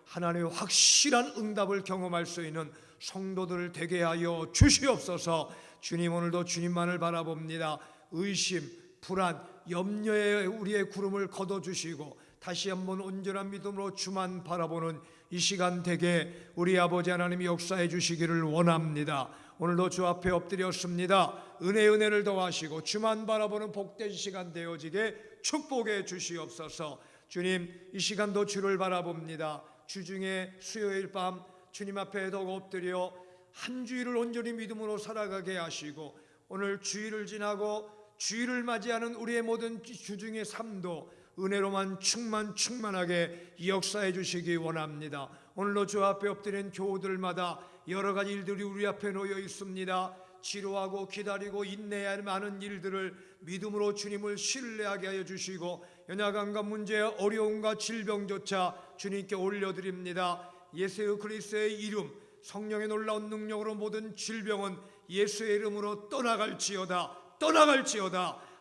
하나님의 확실한 응답을 경험할 수 있는 성도들 되게 하여 주시옵소서. 주님, 오늘도 주님만을 바라봅니다. 의심, 불안, 염려에 우리의 구름을 걷어주시고 다시 한번 온전한 믿음으로 주만 바라보는 이 시간 되게 우리 아버지 하나님이 역사해 주시기를 원합니다. 오늘도 주 앞에 엎드렸습니다. 은혜를 더하시고 주만 바라보는 복된 시간 되어지게 축복해 주시옵소서. 주님, 이 시간도 주를 바라봅니다. 주중에 수요일 밤 주님 앞에 더욱 엎드려 한 주일을 온전히 믿음으로 살아가게 하시고 오늘 주일을 지나고 주일을 맞이하는 우리의 모든 주중의 삶도 은혜로만 충만하게 역사해 주시기 원합니다. 오늘도 주 앞에 엎드린 교우들마다 여러 가지 일들이 우리 앞에 놓여 있습니다. 지루하고 기다리고 인내해야 할 많은 일들을 믿음으로 주님을 신뢰하게 하여 주시고 연약함과 문제, 어려움과 질병조차 주님께 올려드립니다. 예수 그리스도의 이름, 성령의 놀라운 능력으로 모든 질병은 예수의 이름으로 떠나갈지어다.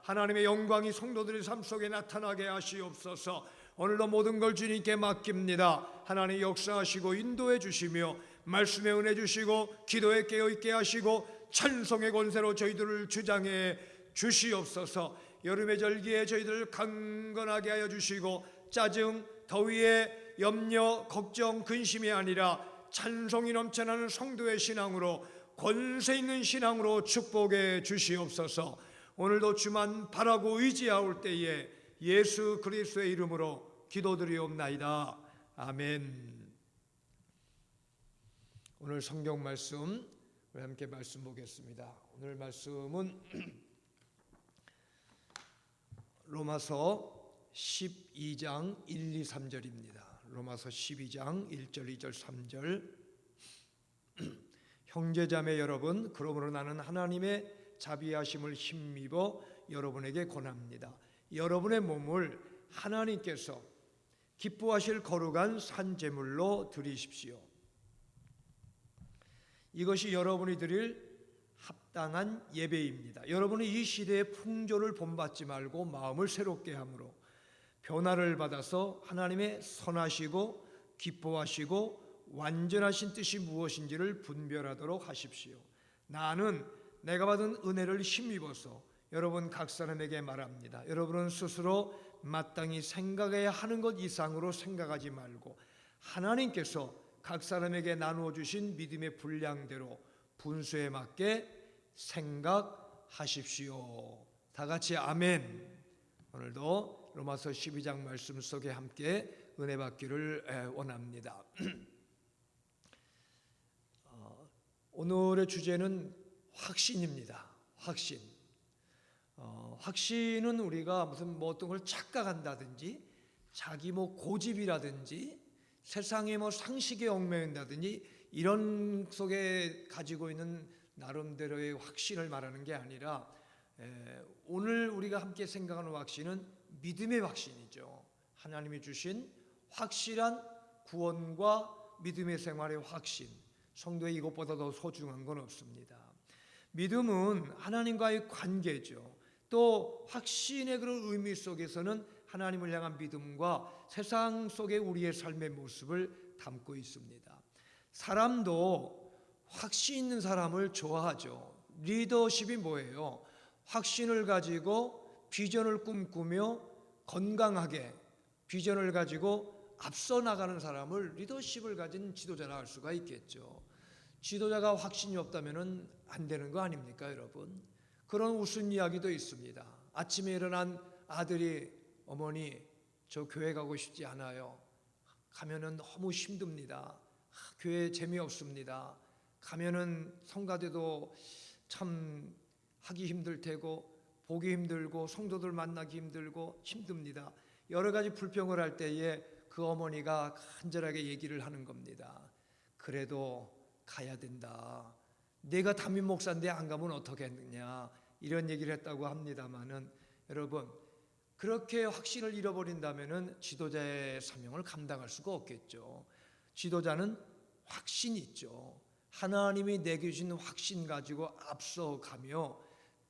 하나님의 영광이 성도들의 삶 속에 나타나게 하시옵소서. 오늘도 모든 걸 주님께 맡깁니다. 하나님 역사하시고 인도해 주시며 말씀에 은혜 주시고 기도에 깨어있게 하시고 찬송의 권세로 저희들을 주장해 주시옵소서. 여름의 절기에 저희들을 강건하게 하여 주시고 짜증, 더위에 염려, 걱정, 근심이 아니라 찬송이 넘쳐나는 성도의 신앙으로 권세 있는 신앙으로 축복해 주시옵소서. 오늘도 주만 바라고 의지하올 때에 예수 그리스도의 이름으로 기도드리옵나이다. 아멘. 오늘 성경 말씀 우리 함께 말씀 보겠습니다. 오늘 말씀은 로마서 12장 1, 2, 3절입니다. 로마서 12장 1절, 2절, 3절. 형제자매 여러분, 그러므로 나는 하나님의 자비하심을 힘입어 여러분에게 권합니다. 여러분의 몸을 하나님께서 기뻐하실 거룩한 산제물로 드리십시오. 이것이 여러분이 드릴 합당한 예배입니다. 여러분이 이 시대의 풍조를 본받지 말고 마음을 새롭게 함으로 변화를 받아서 하나님의 선하시고 기뻐하시고 완전하신 뜻이 무엇인지를 분별하도록 하십시오. 나는 내가 받은 은혜를 힘입어서 여러분 각 사람에게 말합니다. 여러분은 스스로 마땅히 생각해야 하는 것 이상으로 생각하지 말고 하나님께서 각 사람에게 나누어 주신 믿음의 분량대로 분수에 맞게 생각하십시오. 다 같이 아멘. 오늘도 로마서 12장 말씀 속에 함께 은혜 받기를 원합니다. 오늘의 주제는 확신입니다. 확신. 확신은 우리가 무슨 어떤 걸 착각한다든지 자기 고집이라든지 세상의 상식에 얽매인다든지 이런 속에 가지고 있는 나름대로의 확신을 말하는 게 아니라 오늘 우리가 함께 생각하는 확신은 믿음의 확신이죠. 하나님이 주신 확실한 구원과 믿음의 생활의 확신. 성도의 이것보다 더 소중한 건 없습니다. 믿음은 하나님과의 관계죠. 또 확신의 그런 의미 속에서는 하나님을 향한 믿음과 세상 속의 우리의 삶의 모습을 담고 있습니다. 사람도 확신 있는 사람을 좋아하죠. 리더십이 뭐예요? 확신을 가지고 비전을 꿈꾸며 건강하게 비전을 가지고 앞서 나가는 사람을 리더십을 가진 지도자라 할 수가 있겠죠. 지도자가 확신이 없다면 안 되는 거 아닙니까, 여러분? 그런 웃은 이야기도 있습니다. 아침에 일어난 아들이 어머니, 저 교회 가고 싶지 않아요. 가면은 너무 힘듭니다. 교회 재미없습니다. 가면은 성가대도 참 하기 힘들 테고 보기 힘들고 성도들 만나기 힘들고 힘듭니다. 여러 가지 불평을 할 때에 그 어머니가 간절하게 얘기를 하는 겁니다. 그래도 가야 된다. 내가 담임 목사인데 안 가면 어떻겠느냐, 이런 얘기를 했다고 합니다마는 여러분, 그렇게 확신을 잃어버린다면은 지도자의 사명을 감당할 수가 없겠죠. 지도자는 확신이 있죠. 하나님이 내게 주신 확신 가지고 앞서가며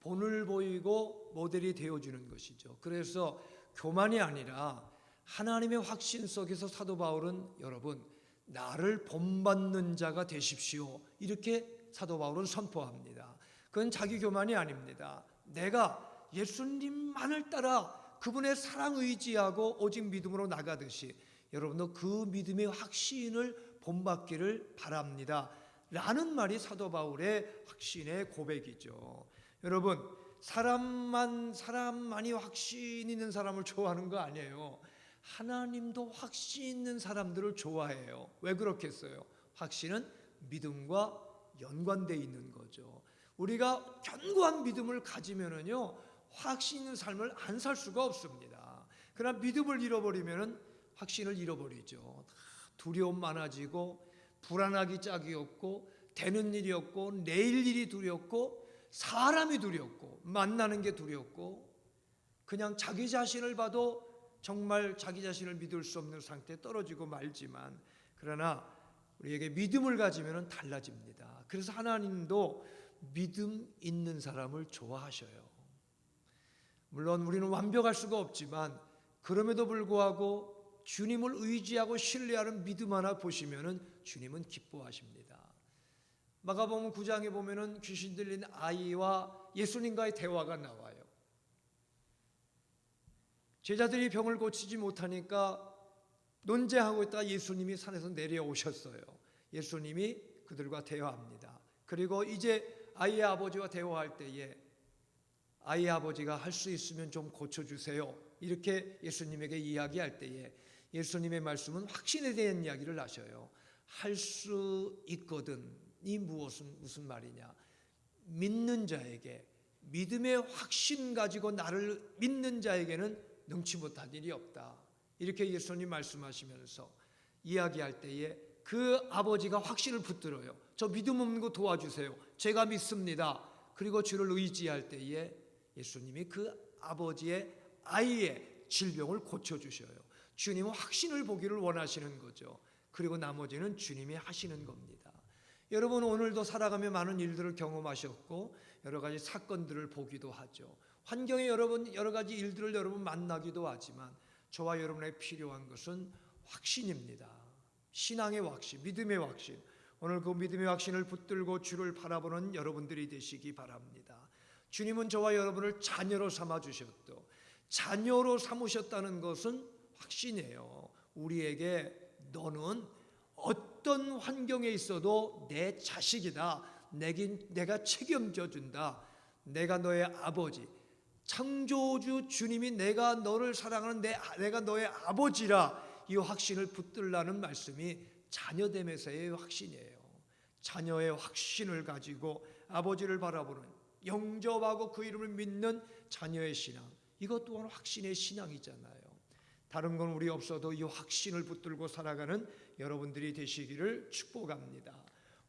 본을 보이고 모델이 되어주는 것이죠. 그래서 교만이 아니라 하나님의 확신 속에서 사도 바울은 여러분 나를 본받는 자가 되십시오. 이렇게 사도 바울은 선포합니다. 그건 자기 교만이 아닙니다. 내가 예수님만을 따라 그분의 사랑 의지하고 오직 믿음으로 나가듯이 여러분도 그 믿음의 확신을 본받기를 바랍니다. 라는 말이 사도 바울의 확신의 고백이죠. 여러분, 사람만이 확신 있는 사람을 좋아하는 거 아니에요. 하나님도 확신 있는 사람들을 좋아해요. 왜 그렇겠어요? 확신은 믿음과 연관되어 있는 거죠. 우리가 견고한 믿음을 가지면은요, 확신 있는 삶을 안 살 수가 없습니다. 그러나 믿음을 잃어버리면은 확신을 잃어버리죠. 두려움 많아지고 불안하기 짝이 없고 되는 일이 없고 내일 일이 두렵고 사람이 두렵고 만나는 게 두렵고 그냥 자기 자신을 봐도 정말 자기 자신을 믿을 수 없는 상태에 떨어지고 말지만 그러나 우리에게 믿음을 가지면 달라집니다. 그래서 하나님도 믿음 있는 사람을 좋아하셔요. 물론 우리는 완벽할 수가 없지만 그럼에도 불구하고 주님을 의지하고 신뢰하는 믿음 하나 보시면은 주님은 기뻐하십니다. 마가복음 9장에 보면은 귀신 들린 아이와 예수님과의 대화가 나와요. 제자들이 병을 고치지 못하니까 논쟁하고 있다가 예수님이 산에서 내려오셨어요. 예수님이 그들과 대화합니다. 그리고 이제 아이의 아버지와 대화할 때에 아이의 아버지가 할 수 있으면 좀 고쳐주세요. 이렇게 예수님에게 이야기할 때에 예수님의 말씀은 확신에 대한 이야기를 하셔요. 할 수 있거든. 이 무슨 말이냐? 믿는 자에게 믿음의 확신 가지고 나를 믿는 자에게는 능치 못한 일이 없다. 이렇게 예수님 말씀하시면서 이야기할 때에 그 아버지가 확신을 붙들어요. 저 믿음 없는 거 도와주세요. 제가 믿습니다. 그리고 주를 의지할 때에 예수님이 그 아버지의 아이의 질병을 고쳐주셔요. 주님은 확신을 보기를 원하시는 거죠. 그리고 나머지는 주님이 하시는 겁니다. 여러분 오늘도 살아가며 많은 일들을 경험하셨고 여러 가지 사건들을 보기도 하죠. 환경에 여러 가지 일들을 여러분 만나기도 하지만 저와 여러분에게 필요한 것은 확신입니다. 신앙의 확신, 믿음의 확신. 오늘 그 믿음의 확신을 붙들고 주를 바라보는 여러분들이 되시기 바랍니다. 주님은 저와 여러분을 자녀로 삼아주셨고 자녀로 삼으셨다는 것은 확신이에요. 우리에게 너는 어떤 환경에 있어도 내 자식이다. 내가 책임져 준다. 내가 너의 아버지. 창조주 주님이 내가 너를 사랑하는 내가 너의 아버지라 이 확신을 붙들라는 말씀이 자녀됨에서의 확신이에요. 자녀의 확신을 가지고 아버지를 바라보는 영접하고 그 이름을 믿는 자녀의 신앙. 이것 또한 확신의 신앙이잖아요. 다른 건 우리 없어도 이 확신을 붙들고 살아가는 여러분들이 되시기를 축복합니다.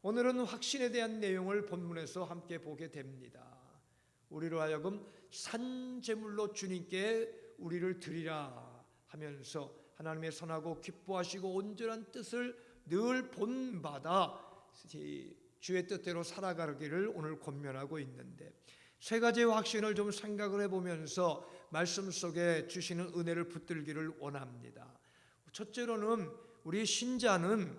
오늘은 확신에 대한 내용을 본문에서 함께 보게 됩니다. 우리로 하여금 산제물로 주님께 우리를 드리라 하면서 하나님의 선하고 기뻐하시고 온전한 뜻을 늘 본받아 주의 뜻대로 살아가기를 오늘 권면하고 있는데 세 가지의 확신을 좀 생각을 해보면서 말씀 속에 주시는 은혜를 붙들기를 원합니다. 첫째로는 우리 신자는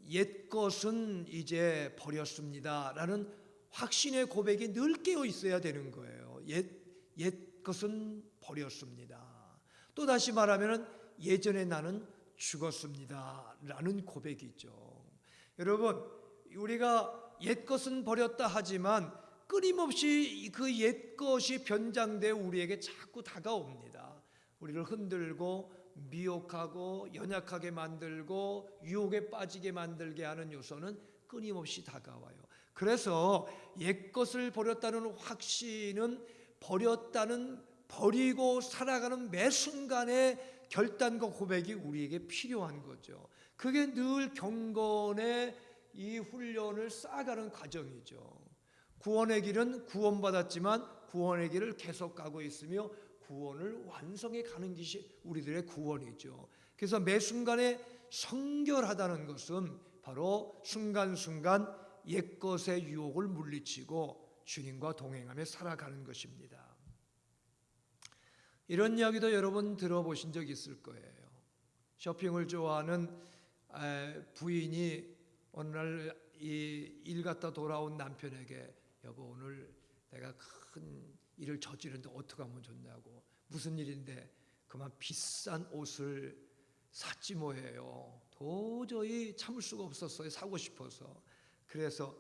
옛 것은 이제 버렸습니다 라는 확신의 고백이 늘 깨어 있어야 되는 거예요. 옛 것은 버렸습니다. 또 다시 말하면 예전에 나는 죽었습니다 라는 고백이죠. 여러분 우리가 옛 것은 버렸다 하지만 끊임없이 그 옛 것이 변장되어 우리에게 자꾸 다가옵니다. 우리를 흔들고 미혹하고 연약하게 만들고 유혹에 빠지게 만들게 하는 요소는 끊임없이 다가와요. 그래서 옛 것을 버렸다는 확신은 버리고 살아가는 매 순간의 결단과 고백이 우리에게 필요한 거죠. 그게 늘 경건의 이 훈련을 쌓아가는 과정이죠. 구원의 길은 구원받았지만 구원의 길을 계속 가고 있으며 구원을 완성해 가는 것이 우리들의 구원이죠. 그래서 매 순간에 성결하다는 것은 바로 순간순간 옛것의 유혹을 물리치고 주님과 동행하며 살아가는 것입니다. 이런 이야기도 여러분 들어보신 적 있을 거예요. 쇼핑을 좋아하는 부인이 어느 날 이 일 갔다 돌아온 남편에게 여보 오늘 내가 큰 일을 저지르는데 어떻게 하면 좋냐고. 무슨 일인데? 그만 비싼 옷을 샀지 뭐예요. 도저히 참을 수가 없었어요. 사고 싶어서. 그래서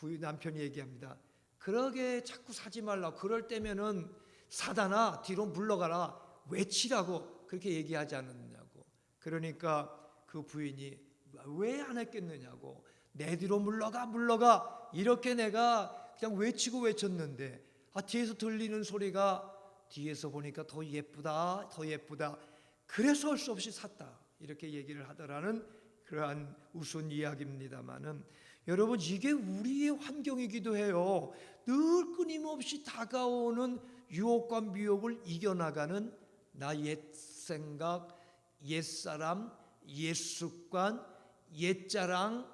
남편이 얘기합니다. 그러게 자꾸 사지 말라고. 그럴 때면은 사다나 뒤로 물러가라 외치라고 그렇게 얘기하지 않았느냐고. 그러니까 그 부인이 왜 안 했겠느냐고. 내 뒤로 물러가 이렇게 내가 그냥 외쳤는데 뒤에서 들리는 소리가 뒤에서 보니까 더 예쁘다 그래서 할 수 없이 샀다 이렇게 얘기를 하더라는 그러한 우스운 이야기입니다마는 여러분 이게 우리의 환경이기도 해요. 늘 끊임없이 다가오는 유혹과 미혹을 이겨나가는 나 옛 생각, 옛 사람, 옛 습관, 옛 자랑,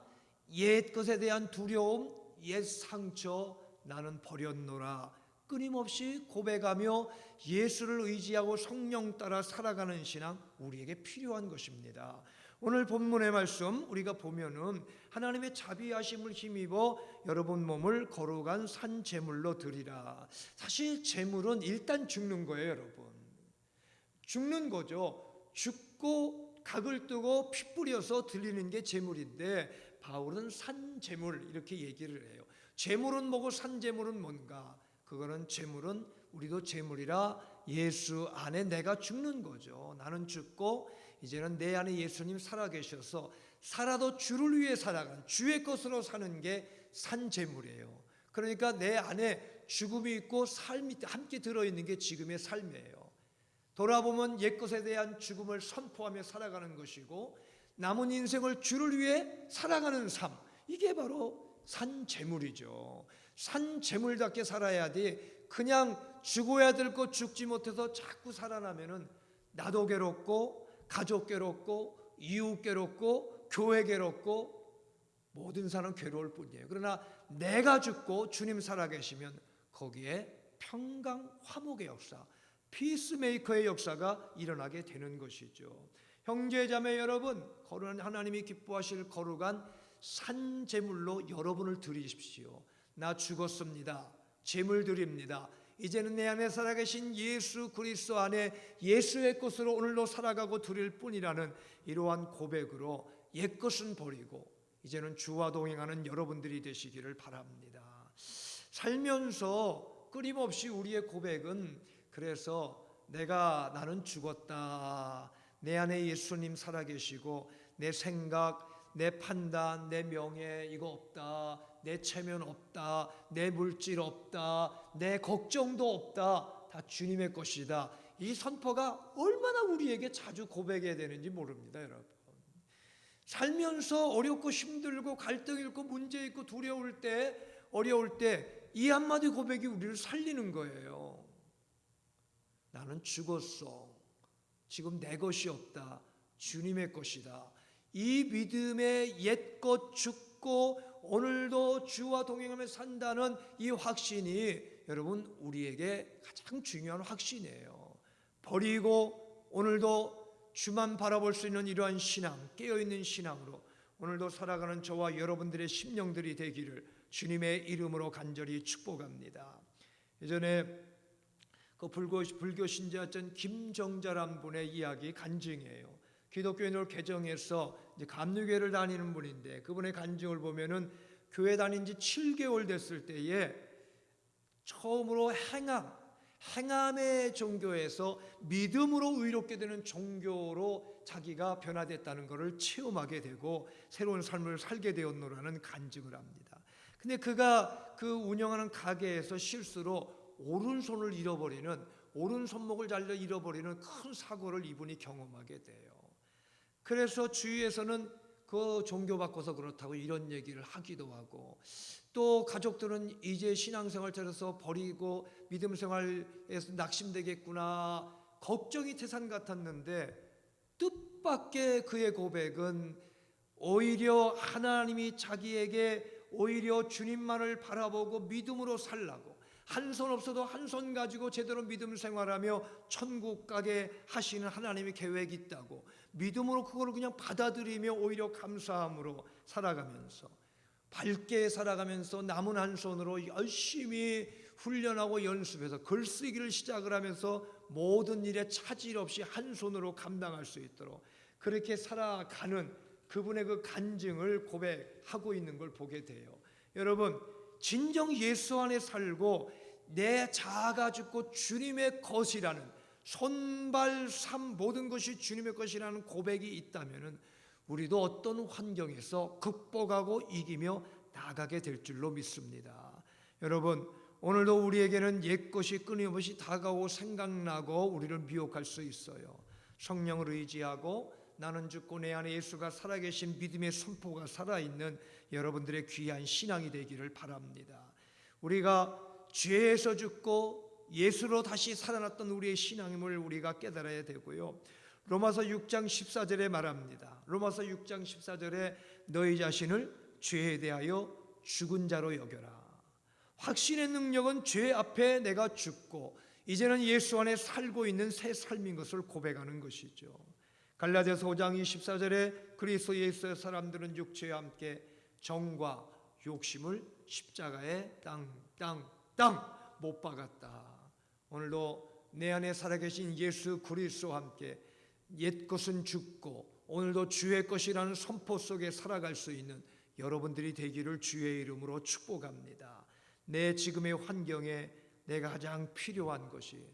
옛 것에 대한 두려움, 옛 상처 나는 버렸노라 끊임없이 고백하며 예수를 의지하고 성령 따라 살아가는 신앙 우리에게 필요한 것입니다. 오늘 본문의 말씀 우리가 보면은 하나님의 자비하심을 힘입어 여러분 몸을 거룩한 산 제물로 드리라. 사실 제물은 일단 죽는 거예요, 여러분. 죽는 거죠. 죽고 각을 뜨고 피 뿌려서 드리는 게 제물인데 바울은 산 제물 이렇게 얘기를 해요. 제물은 뭐고 산 제물은 뭔가? 그거는 제물은 우리도 제물이라 예수 안에 내가 죽는 거죠. 나는 죽고 이제는 내 안에 예수님 살아계셔서 살아도 주를 위해 살아가는 주의 것으로 사는 게 산 제물이에요. 그러니까 내 안에 죽음이 있고 삶이 함께 들어있는 게 지금의 삶이에요. 돌아보면 옛것에 대한 죽음을 선포하며 살아가는 것이고 남은 인생을 주를 위해 살아가는 삶 이게 바로 산 제물이죠. 산 제물답게 살아야 돼. 그냥 죽어야 될 것 죽지 못해서 자꾸 살아나면은 나도 괴롭고 가족 괴롭고 이웃 괴롭고 교회 괴롭고 모든 사람 괴로울 뿐이에요. 그러나 내가 죽고 주님 살아계시면 거기에 평강 화목의 역사, 피스메이커의 역사가 일어나게 되는 것이죠. 형제자매 여러분, 하나님이 기뻐하실 거룩한 산 제물로 여러분을 드리십시오. 나 죽었습니다. 제물 드립니다. 이제는 내 안에 살아계신 예수 그리스도 안에 예수의 것으로 오늘도 살아가고 드릴 뿐이라는 이러한 고백으로 옛것은 버리고 이제는 주와 동행하는 여러분들이 되시기를 바랍니다. 살면서 끊임없이 우리의 고백은 그래서 나는 죽었다. 내 안에 예수님 살아계시고 내 생각, 내 판단, 내 명예 이거 없다. 내 체면 없다. 내 물질 없다. 내 걱정도 없다. 다 주님의 것이다. 이 선포가 얼마나 우리에게 자주 고백해야 되는지 모릅니다, 여러분. 살면서 어렵고 힘들고 갈등 있고 문제 있고 두려울 때 어려울 때 이 한마디 고백이 우리를 살리는 거예요. 나는 죽었어. 지금 내 것이 없다. 주님의 것이다. 이 믿음의 옛것 죽고 오늘도 주와 동행하며 산다는 이 확신이 여러분 우리에게 가장 중요한 확신이에요. 버리고 오늘도 주만 바라볼 수 있는 이러한 신앙, 깨어있는 신앙으로 오늘도 살아가는 저와 여러분들의 심령들이 되기를 주님의 이름으로 간절히 축복합니다. 예전에 그 불교 신자였던 김정자란 분의 이야기 간증이에요. 기독교인으로 개정해서 이제 감리교회를 다니는 분인데 그분의 간증을 보면은 교회 다닌 지 7개월 됐을 때에 처음으로 행함의 종교에서 믿음으로 의롭게 되는 종교로 자기가 변화됐다는 것을 체험하게 되고 새로운 삶을 살게 되었노라는 간증을 합니다. 근데 그가 그 운영하는 가게에서 실수로 오른손을 잃어버리는 오른손목을 잘려 잃어버리는 큰 사고를 이분이 경험하게 돼요. 그래서 주위에서는 그 종교 바꿔서 그렇다고 이런 얘기를 하기도 하고 또 가족들은 이제 신앙생활 차려서 버리고 믿음생활에서 낙심되겠구나 걱정이 태산 같았는데 뜻밖의 그의 고백은 오히려 하나님이 자기에게 오히려 주님만을 바라보고 믿음으로 살라고 한 손 없어도 한 손 가지고 제대로 믿음 생활하며 천국 가게 하시는 하나님의 계획이 있다고 믿음으로 그걸 그냥 받아들이며 오히려 감사함으로 살아가면서 밝게 살아가면서 남은 한 손으로 열심히 훈련하고 연습해서 글쓰기를 시작을 하면서 모든 일에 차질 없이 한 손으로 감당할 수 있도록 그렇게 살아가는 그분의 그 간증을 고백하고 있는 걸 보게 돼요. 여러분, 진정 예수 안에 살고 내 자아가 죽고 주님의 것이라는 손발 삶 모든 것이 주님의 것이라는 고백이 있다면 우리도 어떤 환경에서 극복하고 이기며 나가게 될 줄로 믿습니다. 여러분, 오늘도 우리에게는 옛것이 끊임없이 다가오고 생각나고 우리를 미혹할 수 있어요. 성령을 의지하고 나는 죽고 내 안에 예수가 살아계신 믿음의 선포가 살아있는 여러분들의 귀한 신앙이 되기를 바랍니다. 우리가 죄에서 죽고 예수로 다시 살아났던 우리의 신앙임을 우리가 깨달아야 되고요. 로마서 6장 14절에 말합니다. 로마서 6장 14절에 너희 자신을 죄에 대하여 죽은 자로 여겨라. 확신의 능력은 죄 앞에 내가 죽고 이제는 예수 안에 살고 있는 새 삶인 것을 고백하는 것이죠. 갈라디아서 5장 24절에 그리스도 예수의 사람들은 육체와 함께 정과 욕심을 십자가에 땅 못 박았다. 오늘도 내 안에 살아계신 예수 그리스도와 함께 옛 것은 죽고 오늘도 주의 것이라는 선포 속에 살아갈 수 있는 여러분들이 되기를 주의 이름으로 축복합니다. 내 지금의 환경에 내가 가장 필요한 것이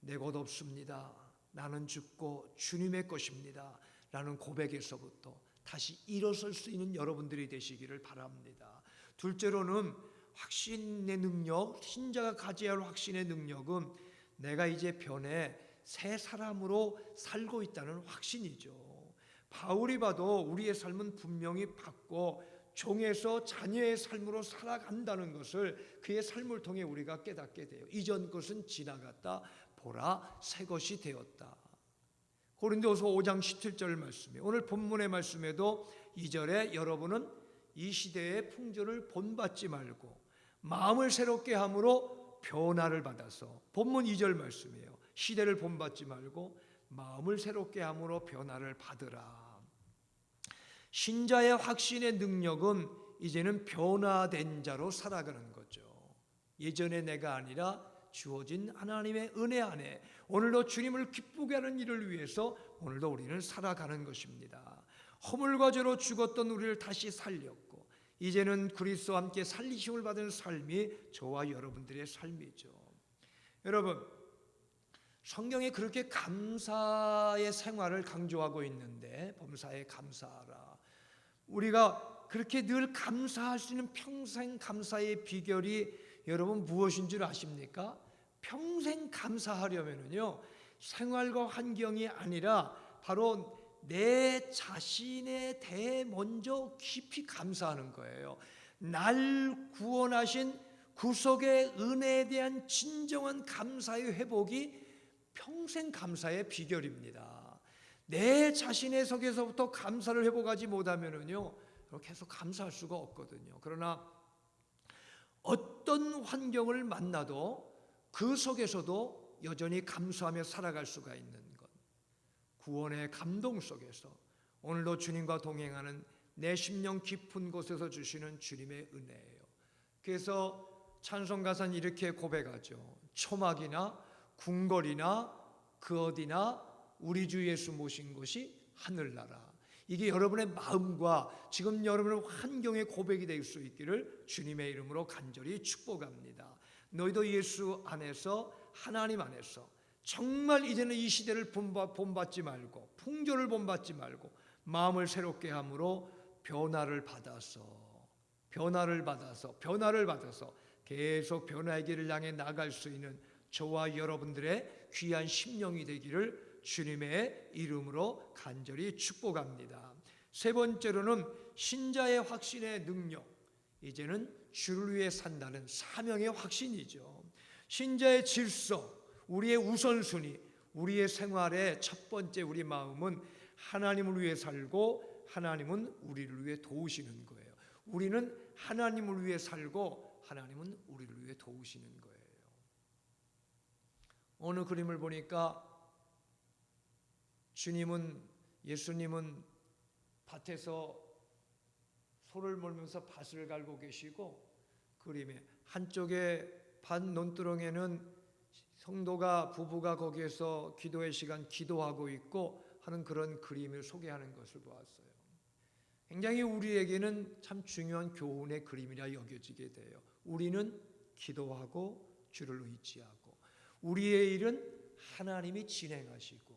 내 것 없습니다. 나는 죽고 주님의 것입니다. 라는 고백에서부터 다시 일어설 수 있는 여러분들이 되시기를 바랍니다. 둘째로는 확신의 능력, 신자가 가져야 할 확신의 능력은 내가 이제 변해 새 사람으로 살고 있다는 확신이죠. 바울이 봐도 우리의 삶은 분명히 바뀌고 종에서 자녀의 삶으로 살아간다는 것을 그의 삶을 통해 우리가 깨닫게 돼요. 이전 것은 지나갔다 보라 새 것이 되었다. 고린도서 5장 17절 말씀이에요. 오늘 본문의 말씀에도 2절에 여러분은 이 시대의 풍조를 본받지 말고 마음을 새롭게 함으로 변화를 받아서 본문 2절 말씀이에요. 시대를 본받지 말고 마음을 새롭게 함으로 변화를 받으라. 신자의 확신의 능력은 이제는 변화된 자로 살아가는 거죠. 예전의 내가 아니라 주어진 하나님의 은혜 안에 오늘도 주님을 기쁘게 하는 일을 위해서 오늘도 우리는 살아가는 것입니다. 허물과 죄로 죽었던 우리를 다시 살렸고 이제는 그리스도와 함께 살리심을 받은 삶이 저와 여러분들의 삶이죠. 여러분, 성경에 그렇게 감사의 생활을 강조하고 있는데 범사에 감사하라. 우리가 그렇게 늘 감사할 수 있는 평생 감사의 비결이 여러분 무엇인 줄 아십니까? 평생 감사하려면요 생활과 환경이 아니라 바로 내 자신에 대해 먼저 깊이 감사하는 거예요. 날 구원하신 구속의 은혜에 대한 진정한 감사의 회복이 평생 감사의 비결입니다. 내 자신의 속에서부터 감사를 회복하지 못하면요 계속 감사할 수가 없거든요. 그러나 어떤 환경을 만나도 그 속에서도 여전히 감사하며 살아갈 수가 있는 것, 구원의 감동 속에서 오늘도 주님과 동행하는 내 심령 깊은 곳에서 주시는 주님의 은혜예요. 그래서 찬송가사는 이렇게 고백하죠. 초막이나 궁궐이나 그 어디나 우리 주 예수 모신 곳이 하늘나라. 이게 여러분의 마음과 지금 여러분의 환경의 고백이 될 수 있기를 주님의 이름으로 간절히 축복합니다. 너희도 예수 안에서 하나님 안에서 정말 이제는 이 시대를 본받지 말고 풍조를 본받지 말고 마음을 새롭게 함으로 변화를 받아서 계속 변화의 길을 향해 나갈 수 있는 저와 여러분들의 귀한 심령이 되기를 주님의 이름으로 간절히 축복합니다. 세 번째로는 신자의 확신의 능력, 이제는 주를 위해 산다는 사명의 확신이죠. 신자의 질서, 우리의 우선순위, 우리의 생활의 첫 번째 우리 마음은 하나님을 위해 살고 하나님은 우리를 위해 도우시는 거예요. 우리는 하나님을 위해 살고 하나님은 우리를 위해 도우시는 거예요. 어느 그림을 보니까 예수님은 밭에서 소를 몰면서 밭을 갈고 계시고, 그림에 한쪽에 밭 논두렁에는 성도가 부부가 거기에서 기도의 시간 기도하고 있고 하는 그런 그림을 소개하는 것을 보았어요. 굉장히 우리에게는 참 중요한 교훈의 그림이라 여겨지게 돼요. 우리는 기도하고 주를 의지하고, 우리의 일은 하나님이 진행하시고,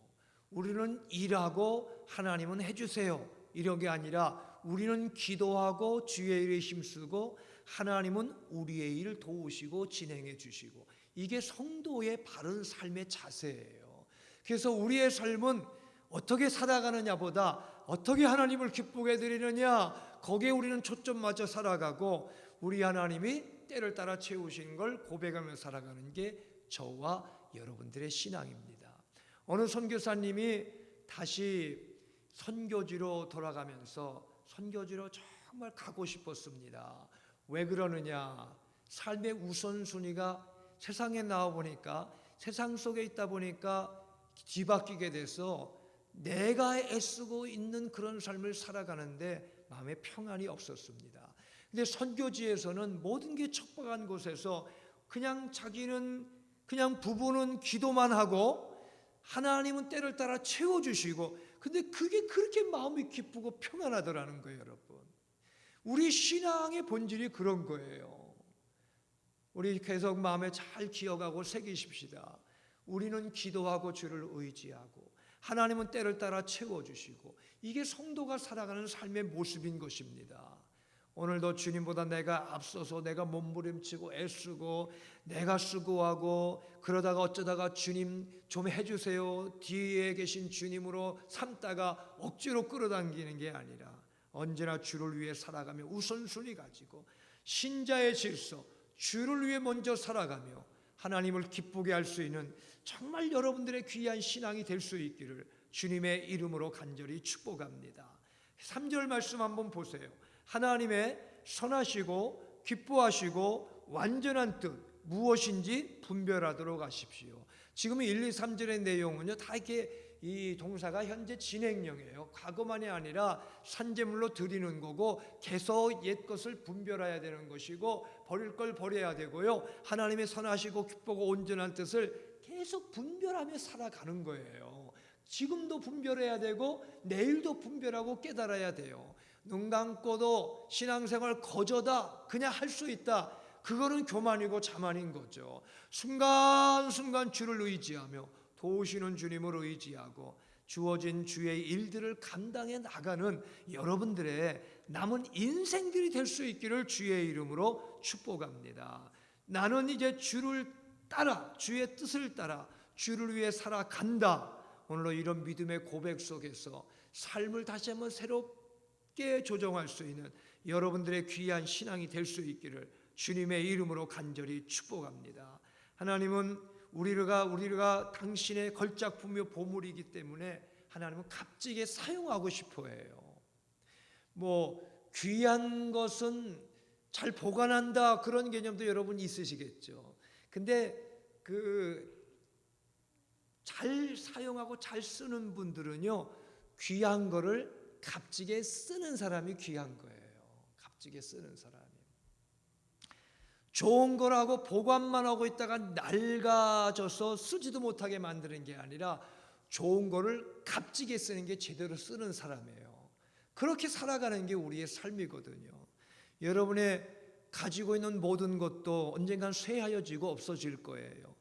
우리는 일하고 하나님은 해주세요, 이런 게 아니라 우리는 기도하고 주의 일에 힘쓰고 하나님은 우리의 일을 도우시고 진행해 주시고, 이게 성도의 바른 삶의 자세예요. 그래서 우리의 삶은 어떻게 살아가느냐보다 어떻게 하나님을 기쁘게 드리느냐, 거기에 우리는 초점 맞춰 살아가고, 우리 하나님이 때를 따라 채우신 걸 고백하며 살아가는 게 저와 여러분들의 신앙입니다. 어느 선교사님이 다시 선교지로 돌아가면서 선교지로 정말 가고 싶었습니다. 왜 그러느냐, 삶의 우선순위가 세상에 나와 보니까, 세상 속에 있다 보니까 뒤바뀌게 돼서 내가 애쓰고 있는 그런 삶을 살아가는데 마음에 평안이 없었습니다. 근데 선교지에서는 모든 게 척박한 곳에서 그냥 자기는, 그냥 부부는 기도만 하고 하나님은 때를 따라 채워주시고, 근데 그게 그렇게 마음이 기쁘고 평안하더라는 거예요. 여러분, 우리 신앙의 본질이 그런 거예요. 우리 계속 마음에 잘 기억하고 새기십시다. 우리는 기도하고 주를 의지하고 하나님은 때를 따라 채워주시고, 이게 성도가 살아가는 삶의 모습인 것입니다. 오늘도 주님보다 내가 앞서서 내가 몸부림치고 애쓰고 내가 수고하고 그러다가 어쩌다가 주님 좀 해주세요, 뒤에 계신 주님으로 삼다가 억지로 끌어당기는 게 아니라 언제나 주를 위해 살아가며 우선순위 가지고 신자의 질서, 주를 위해 먼저 살아가며 하나님을 기쁘게 할 수 있는 정말 여러분들의 귀한 신앙이 될 수 있기를 주님의 이름으로 간절히 축복합니다. 3절 말씀 한번 보세요. 하나님의 선하시고 기뻐하시고 완전한 뜻 무엇인지 분별하도록 하십시오. 지금 1, 2, 3절의 내용은요, 다 이렇게 이 동사가 현재 진행형이에요. 과거만이 아니라 산재물로 드리는 거고, 계속 옛 것을 분별해야 되는 것이고, 버릴 걸 버려야 되고요, 하나님의 선하시고 기쁘고 온전한 뜻을 계속 분별하며 살아가는 거예요. 지금도 분별해야 되고 내일도 분별하고 깨달아야 돼요. 눈 감고도 신앙생활 거저다 그냥 할 수 있다, 그거는 교만이고 자만인 거죠. 순간순간 주를 의지하며 도우시는 주님을 의지하고 주어진 주의 일들을 감당해 나가는 여러분들의 남은 인생들이 될 수 있기를 주의 이름으로 축복합니다. 나는 이제 주를 따라, 주의 뜻을 따라 주를 위해 살아간다. 오늘로 이런 믿음의 고백 속에서 삶을 다시 한번 새롭게 조정할 수 있는 여러분들의 귀한 신앙이 될 수 있기를 주님의 이름으로 간절히 축복합니다. 하나님은 우리가 당신의 걸작품이요 보물이기 때문에 하나님은 값지게 사용하고 싶어 해요. 귀한 것은 잘 보관한다, 그런 개념도 여러분 있으시겠죠. 근데 잘 사용하고 잘 쓰는 분들은요, 귀한 거를 값지게 쓰는 사람이 귀한 거예요. 값지게 쓰는 사람이. 좋은 거라고 보관만 하고 있다가 낡아져서 쓰지도 못하게 만드는 게 아니라 좋은 거를 값지게 쓰는 게 제대로 쓰는 사람이에요. 그렇게 살아가는 게 우리의 삶이거든요. 여러분의 가지고 있는 모든 것도 언젠간 쇠하여지고 없어질 거예요.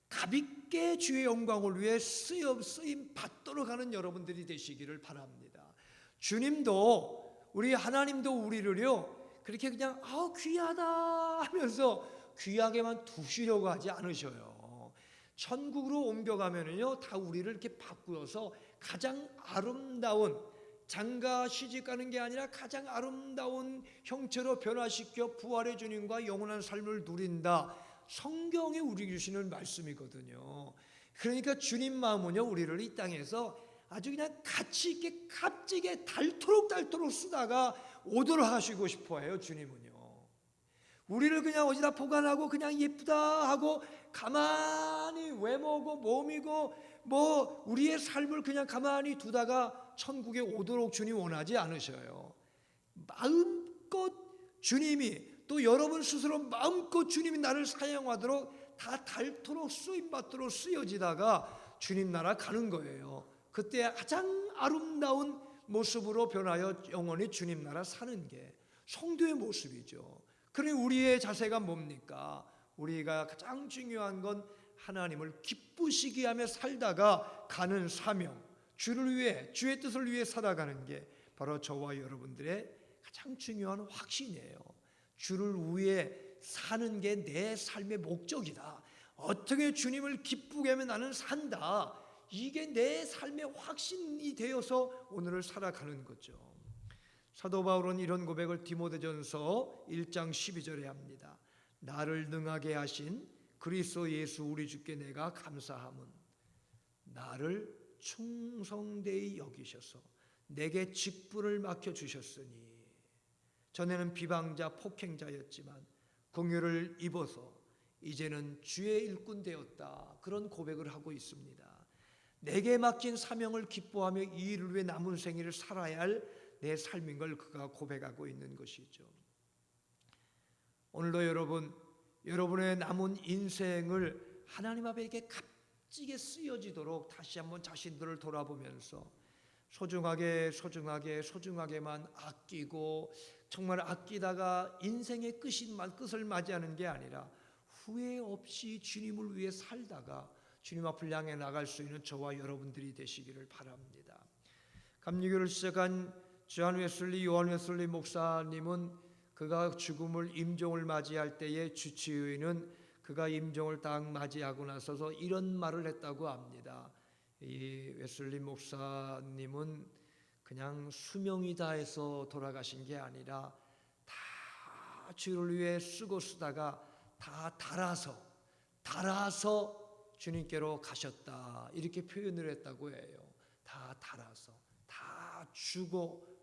가볍게 주의 영광을 위해 쓰임 받도록 하는 여러분들이 되시기를 바랍니다. 주님도, 우리 하나님도 우리를요 그렇게 그냥 귀하다 하면서 귀하게만 두시려고 하지 않으셔요. 천국으로 옮겨가면은요 다 우리를 이렇게 바꾸어서 가장 아름다운, 장가 시집 가는 게 아니라 가장 아름다운 형체로 변화시켜 부활의 주님과 영원한 삶을 누린다. 성경에 우리 주시는 말씀이거든요. 그러니까 주님 마음은요 우리를 이 땅에서 아주 그냥 가치 있게 값지게 닳도록 쓰다가 오도록 하시고 싶어 해요. 주님은요 우리를 그냥 어디다 보관하고 그냥 예쁘다 하고 가만히 외모고 몸이고 뭐 우리의 삶을 그냥 가만히 두다가 천국에 오도록 주님 원하지 않으셔요. 마음껏 주님이, 또 여러분 스스로 마음껏 주님이 나를 사용하도록 다 닳도록 쓰임받도록 쓰여지다가 주님 나라 가는 거예요. 그때 가장 아름다운 모습으로 변하여 영원히 주님 나라 사는 게 성도의 모습이죠. 그러니 우리의 자세가 뭡니까? 우리가 가장 중요한 건 하나님을 기쁘시게 하며 살다가 가는 사명, 주를 위해, 주의 뜻을 위해 살아가는 게 바로 저와 여러분들의 가장 중요한 확신이에요. 주를 위해 사는 게 내 삶의 목적이다. 어떻게 주님을 기쁘게 하면 나는 산다. 이게 내 삶의 확신이 되어서 오늘을 살아가는 거죠. 사도 바울은 이런 고백을 디모데전서 1장 12절에 합니다. 나를 능하게 하신 그리스도 예수 우리 주께 내가 감사함은 나를 충성되이 여기셔서 내게 직분을 맡겨주셨으니 전에는 비방자 폭행자였지만 긍휼을 입어서 이제는 주의 일꾼 되었다. 그런 고백을 하고 있습니다. 내게 맡긴 사명을 기뻐하며 이 일을 위해 남은 생일을 살아야 할 내 삶인 걸 그가 고백하고 있는 것이죠. 오늘도 여러분의 남은 인생을 하나님 앞에 이렇게 값지게 쓰여지도록 다시 한번 자신들을 돌아보면서 소중하게만 아끼고 정말 아끼다가 인생의 끝을 맞이하는 게 아니라 후회 없이 주님을 위해 살다가 주님 앞을 향해 나갈 수 있는 저와 여러분들이 되시기를 바랍니다. 감리교를 시작한 요한 웨슬리 목사님은 그가 죽음을 임종을 맞이할 때의 주치의는 그가 임종을 딱 맞이하고 나서서 이런 말을 했다고 합니다. 이 웨슬리 목사님은 그냥 수명이 다해서 돌아가신 게 아니라 다 주를 위해 쓰고 쓰다가 다 달아서 주님께로 가셨다. 이렇게 표현을 했다고 해요. 다 달아서, 다 주고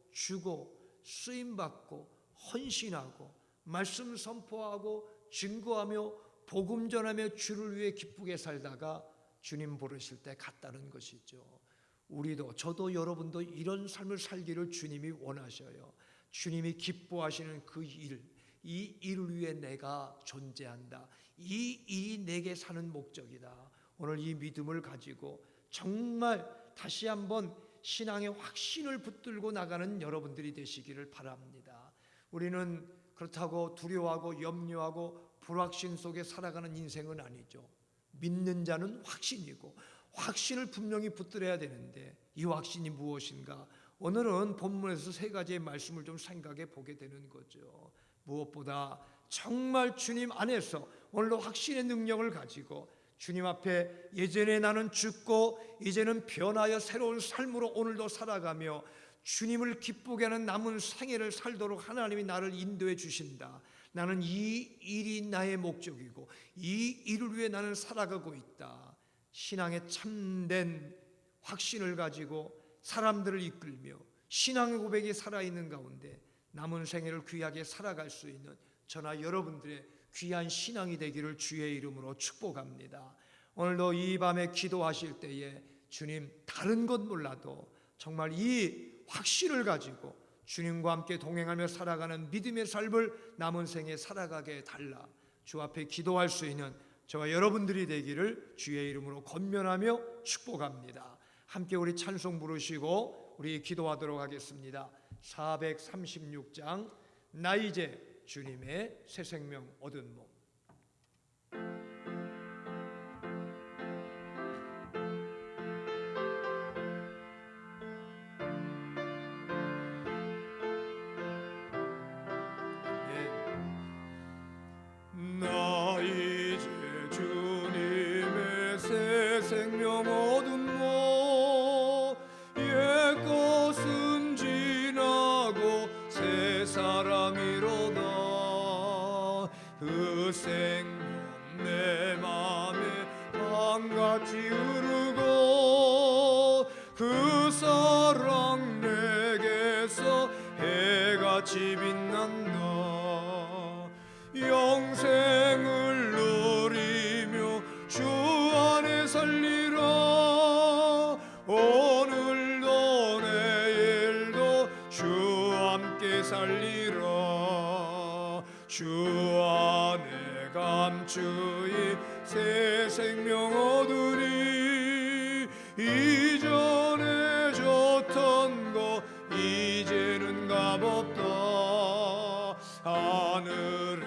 쓰임받고 헌신하고 말씀 선포하고 증거하며 복음 전하며 주를 위해 기쁘게 살다가 주님 부르실 때 갔다는 것이죠. 우리도, 저도 여러분도 이런 삶을 살기를 주님이 원하셔요. 주님이 기뻐하시는 그 일, 이 일을 위해 내가 존재한다. 이 일이 내게 사는 목적이다. 오늘 이 믿음을 가지고 정말 다시 한번 신앙의 확신을 붙들고 나가는 여러분들이 되시기를 바랍니다. 우리는 그렇다고 두려워하고 염려하고 불확신 속에 살아가는 인생은 아니죠. 믿는 자는 확신이고 확신을 분명히 붙들어야 되는데 이 확신이 무엇인가? 오늘은 본문에서 세 가지의 말씀을 좀 생각해 보게 되는 거죠. 무엇보다 정말 주님 안에서 오늘도 확신의 능력을 가지고 주님 앞에 예전에 나는 죽고 이제는 변하여 새로운 삶으로 오늘도 살아가며 주님을 기쁘게 하는 남은 생애를 살도록 하나님이 나를 인도해 주신다. 나는 이 일이 나의 목적이고 이 일을 위해 나는 살아가고 있다. 신앙의 참된 확신을 가지고 사람들을 이끌며 신앙의 고백이 살아있는 가운데 남은 생애를 귀하게 살아갈 수 있는 저나 여러분들의 귀한 신앙이 되기를 주의 이름으로 축복합니다. 오늘도 이 밤에 기도하실 때에 주님 다른 것 몰라도 정말 이 확신을 가지고 주님과 함께 동행하며 살아가는 믿음의 삶을 남은 생에 살아가게 달라 주 앞에 기도할 수 있는 저와 여러분들이 되기를 주의 이름으로 권면하며 축복합니다. 함께 우리 찬송 부르시고 우리 기도하도록 하겠습니다. 436장 나 이제 주님의 새 생명 얻은 몸. 나 이제 주님의 새 생명 얻은 몸 옛 것은 지나고 새 사람이로다 그 생명 내 맘에 강같이 흐르고 그 사랑 내게서 해같이 빛난다 영생을 누리며 주 안에 살리라. 오늘도 내일도 주 함께 살리라. 주 안에 감추이 새 생명 얻으리. 이전에 좋던 거 이제는 값없다. 하늘의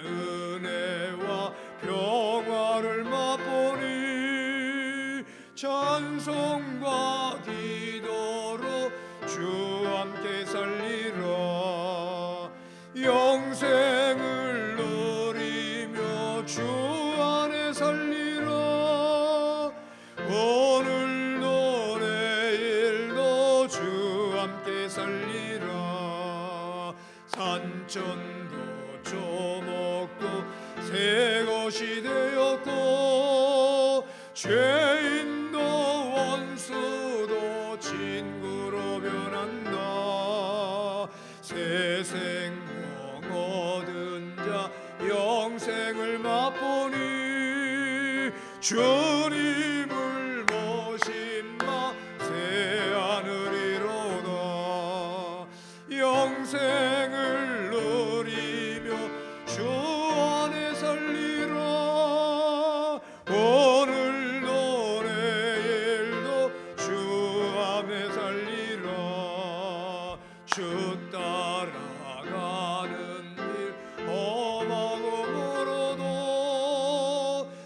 은혜와 평화를 맛보니 찬송과 기도로 주 함께 살리라. 영생을 누리며 주 안에 살리라. 오늘도 내일도 주 함께 살리라. 산천도 조목도 새 것이 되었고 죄인도 원수도 친구로 변한다. 새 생명 얻은 자 영생을 맛보니 주님을 모심마 새 하늘이로다. 영생을 누리며 주 안에 살리라. 오늘도 내일도 주 안에 살리라. 주 따라가는 길 험하고 멀어도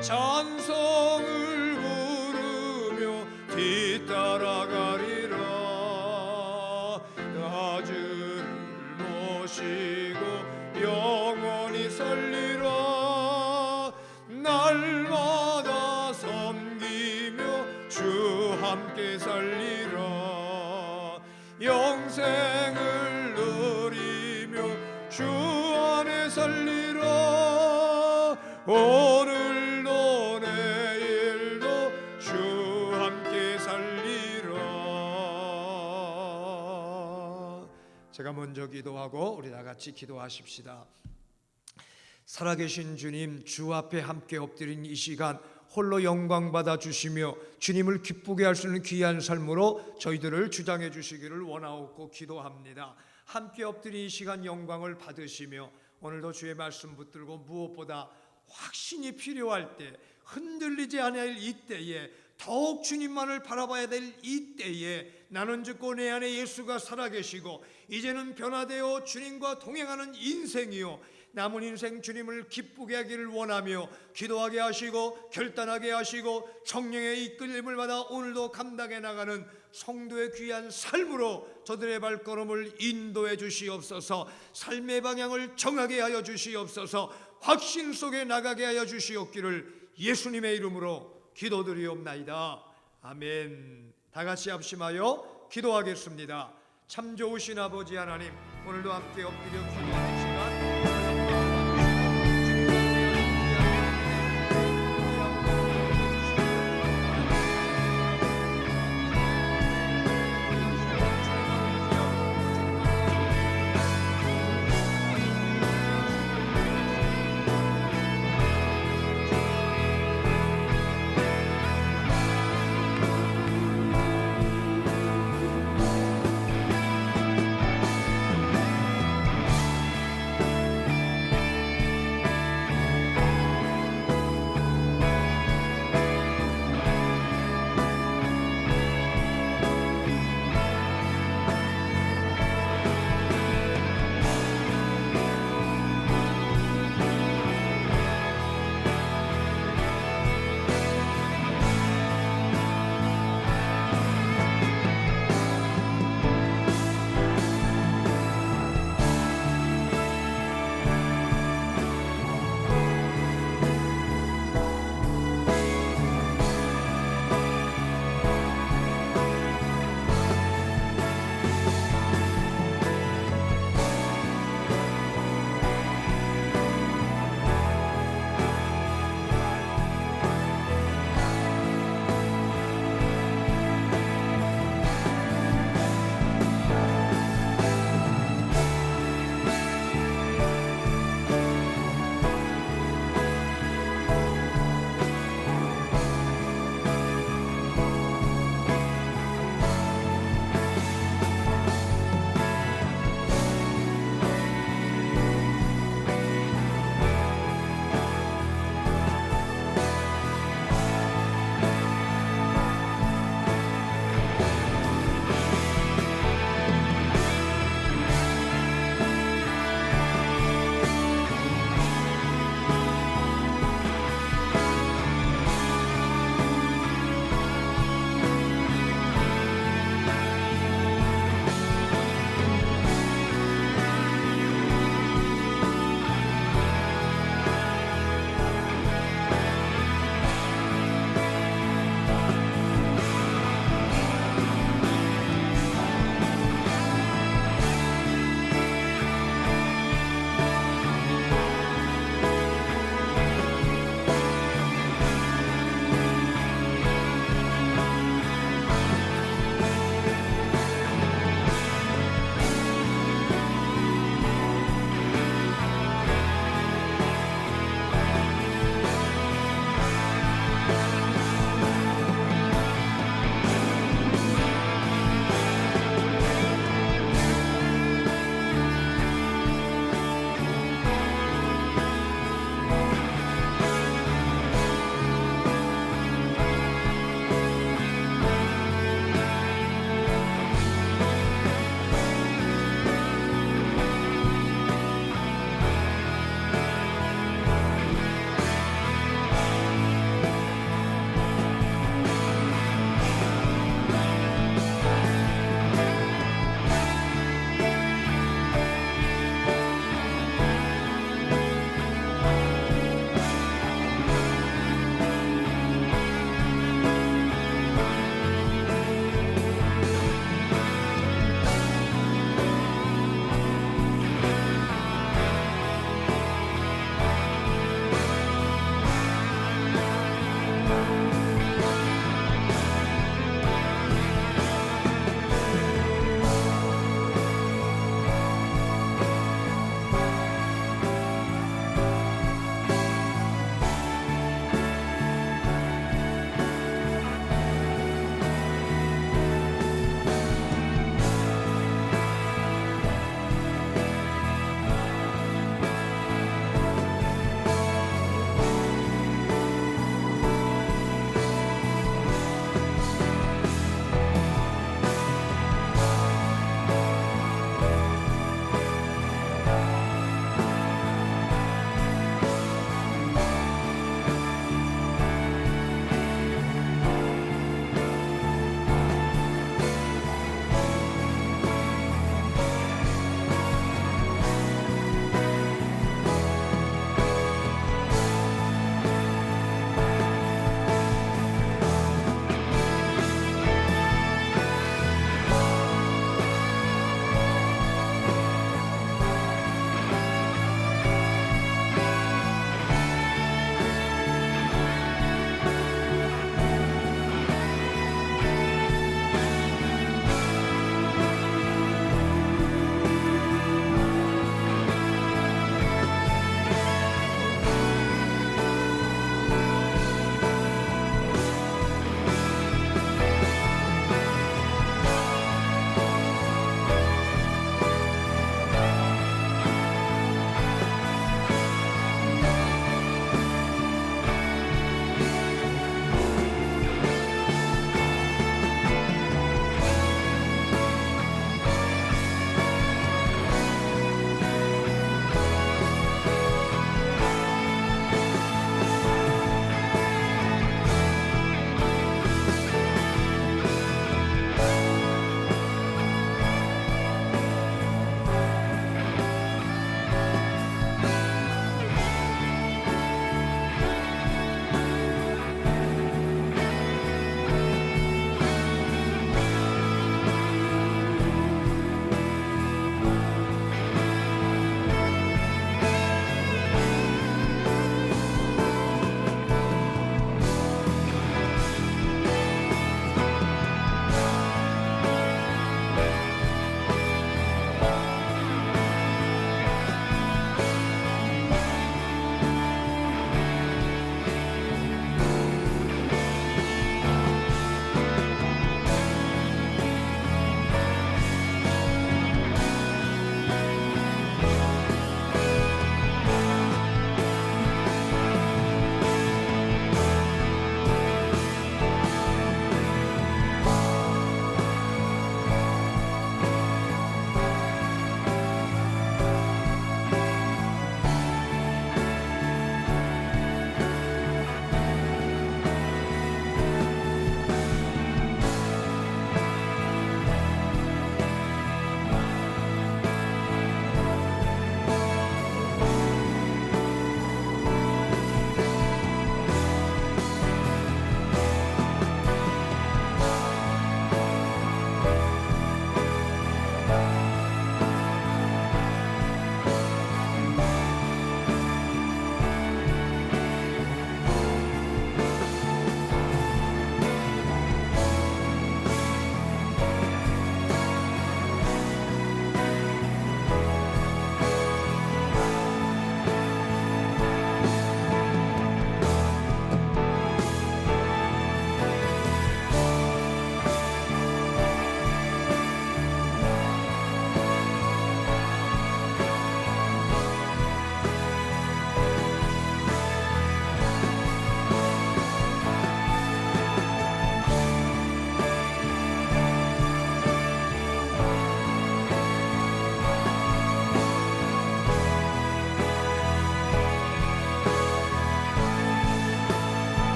찬송을 부르며 뒤따라가리라. 나주를 모시고 영원히 살리라. 날마다 섬기며 주 함께 살리라. 영생을 누리며 주 안에 살리라. 오늘도 내일도 주 함께 살리라. 제가 먼저 기도하고 우리 다 같이 기도하십시다. 살아계신 주님, 주 앞에 함께 엎드린 이 시간 홀로 영광 받아 주시며 주님을 기쁘게 할 수 있는 귀한 삶으로 저희들을 주장해 주시기를 원하옵고 기도합니다. 함께 엎드린 이 시간 영광을 받으시며 오늘도 주의 말씀 붙들고 무엇보다 확신이 필요할 때, 흔들리지 않을 이때에, 더욱 주님만을 바라봐야 될 이때에 나는 죽고 내 안에 예수가 살아계시고 이제는 변화되어 주님과 동행하는 인생이요 남은 인생 주님을 기쁘게 하기를 원하며 기도하게 하시고 결단하게 하시고 성령의 이끌림을 받아 오늘도 감당해 나가는 성도의 귀한 삶으로 저들의 발걸음을 인도해 주시옵소서. 삶의 방향을 정하게 하여 주시옵소서. 확신 속에 나가게 하여 주시옵기를 예수님의 이름으로 기도드리옵나이다. 아멘. 다 같이 합심하여 기도하겠습니다. 참 좋으신 아버지 하나님, 오늘도 함께 엎드려 기도하는 시간